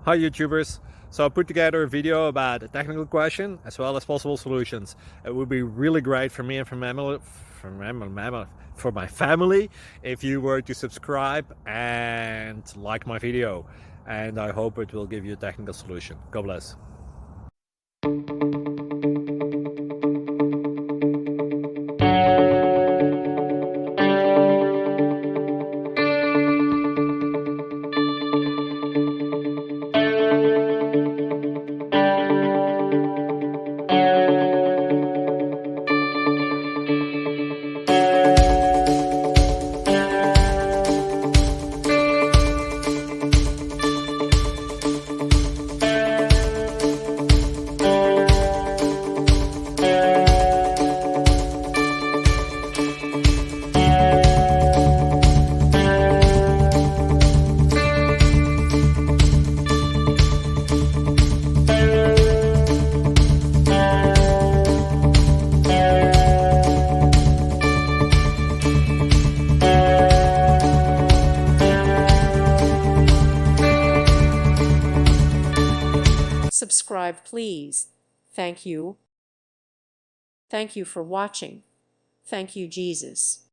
Hi YouTubers! So I put together a video about a technical question as well as possible solutions. It would be really great for me and for my family if you were to subscribe and like my video, and I hope it will give you a technical solution. God bless. Subscribe, please. Thank you. Thank you for watching. Thank you, Jesus.